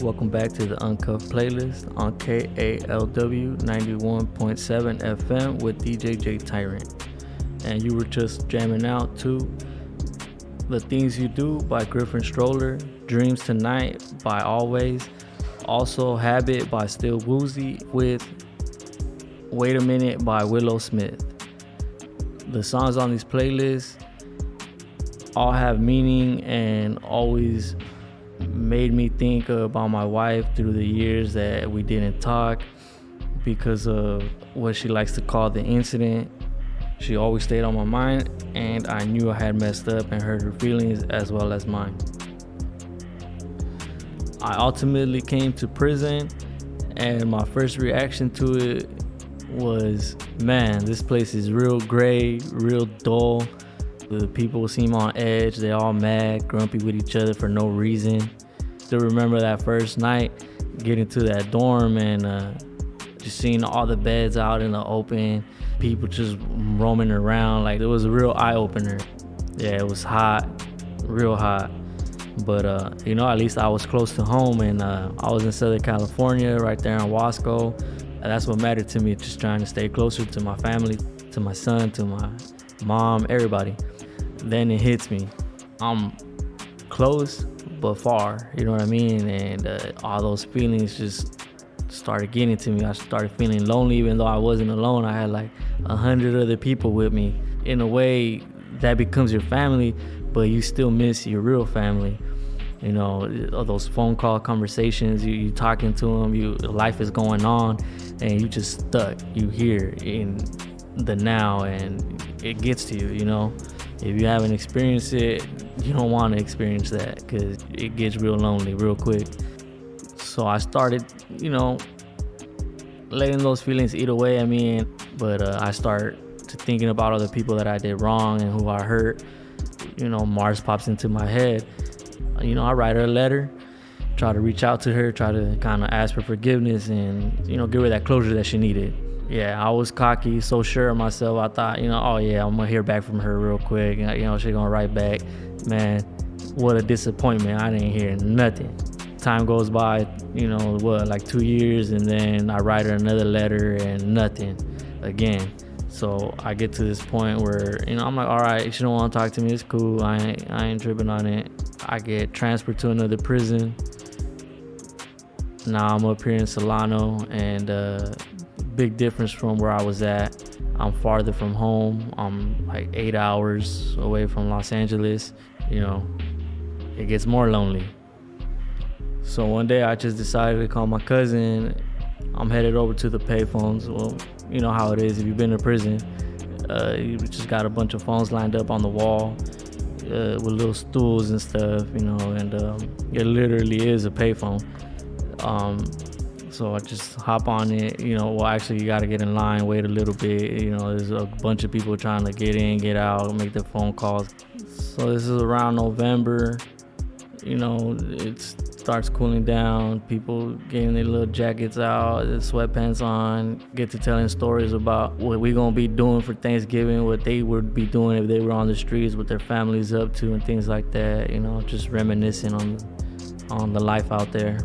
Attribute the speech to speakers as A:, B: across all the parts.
A: Welcome back to the Uncuffed playlist on KALW 91.7 FM with DJ Jay-Tyrant. And you were just jamming out to The Things You Do by Griffin Stroller, Dreams Tonight by Always, also Habit by Still Woozy with Wait a Minute by Willow Smith. The songs on these playlists all have meaning and always made me think about my wife through the years that we didn't talk because of what she likes to call the incident. She always stayed on my mind, and I knew I had messed up and hurt her feelings as well as mine. I ultimately came to prison, and my first reaction to it was, man, this place is real gray, real dull. The people seem on edge. They all mad, grumpy with each other for no reason. Still remember that first night, getting to that dorm and just seeing all the beds out in the open, people just roaming around. Like, it was a real eye-opener. Yeah, it was hot, real hot. But, at least I was close to home, and I was in Southern California, right there in Wasco. And that's what mattered to me, just trying to stay closer to my family, to my son, to my mom, everybody. Then it hits me. I'm close, but far, you know what I mean? And all those feelings just started getting to me. I started feeling lonely, even though I wasn't alone. I had like 100 other people with me. In a way, that becomes your family, but you still miss your real family. You know, those phone call conversations, you talking to them, life is going on, and you just stuck. You here in the now, and it gets to you, you know? If you haven't experienced it, you don't want to experience that because it gets real lonely real quick. So I started, letting those feelings eat away at me. But I started to thinking about other people that I did wrong and who I hurt. Mars pops into my head. I write her a letter, try to reach out to her, try to kind of ask for forgiveness and, give her that closure that she needed. Yeah, I was cocky, so sure of myself. I thought, oh yeah, I'm gonna hear back from her real quick. She's gonna write back. Man, what a disappointment. I didn't hear nothing. Time goes by, like 2 years, and then I write her another letter and nothing again. So I get to this point where, I'm like, all right, she don't want to talk to me. It's cool. I ain't tripping on it. I get transferred to another prison. Now I'm up here in Solano, and big difference from where I was at. I'm farther from home. I'm like 8 hours away from Los Angeles. It gets more lonely. So one day I just decided to call my cousin. I'm headed over to the payphones. Well, you know how it is if you've been to prison. You just got a bunch of phones lined up on the wall with little stools and stuff, and it literally is a payphone. So I just hop on it, actually you gotta get in line, wait a little bit, there's a bunch of people trying to get in, get out, make their phone calls. So this is around November, it starts cooling down, people getting their little jackets out, their sweatpants on, get to telling stories about what we gonna be doing for Thanksgiving, what they would be doing if they were on the streets, what their families up to and things like that, just reminiscing on the life out there.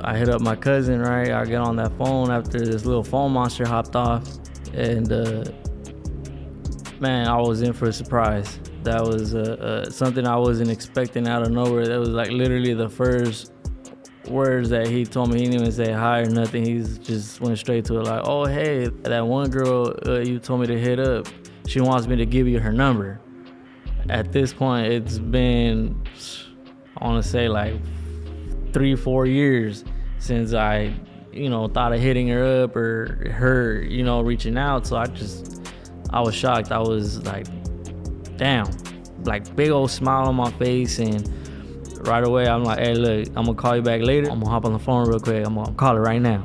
A: I hit up my cousin, right? I get on that phone after this little phone monster hopped off, and man, I was in for a surprise. That was something I wasn't expecting out of nowhere. That was like literally the first words that he told me. He didn't even say hi or nothing. He just went straight to it, like, oh, hey, that one girl you told me to hit up, she wants me to give you her number. At this point, it's been, I want to say like 3-4 years since I thought of hitting her up or her reaching out. So I was shocked. I was like, damn, like big old smile on my face, and right away I'm like, hey, look, I'm gonna call you back later. I'm gonna hop on the phone real quick. I'm gonna call her right now.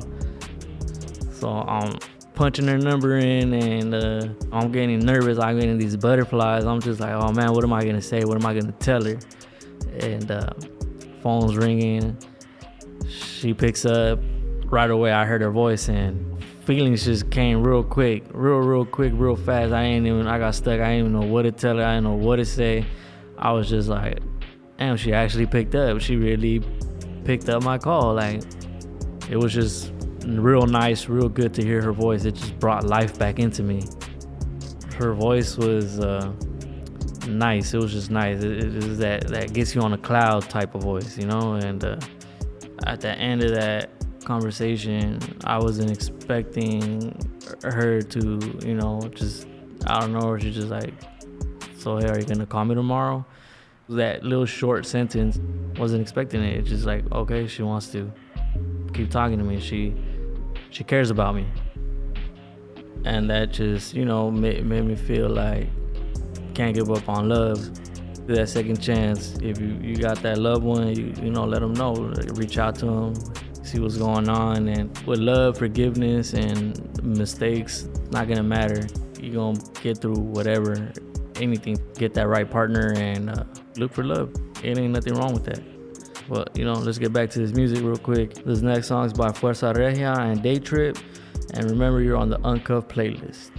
A: So I'm punching her number in, and I'm getting nervous. I'm getting these butterflies. I'm just like, oh man, what am I gonna say? What am I gonna tell her? And phone's ringing. She picks up. Right away I heard her voice, and feelings just came real quick, real quick, real fast. I got stuck. I didn't even know what to tell her. I didn't know what to say. I was just like, damn, she actually picked up. She really picked up my call. Like, it was just real nice, real good to hear her voice. It just brought life back into me. Her voice was nice. It was just nice. It is that gets you on a cloud type of voice, you know. And at the end of that conversation, I wasn't expecting her to, you know, just, I don't know, she just like, so hey, are you gonna call me tomorrow? That little short sentence, wasn't expecting it. It's just like, okay, she wants to keep talking to me. She cares about me. And that just, you know, made me feel like can't give up on love. That second chance. If you got that loved one, you know, let them know. Reach out to them, see what's going on. And with love, forgiveness, and mistakes, not gonna matter. You're gonna get through whatever, anything. Get that right partner and look for love. It ain't nothing wrong with that. But, you know, let's get back to this music real quick. This next song is by Fuerza Regia and Day Trip. And remember, you're on the Uncuffed playlist.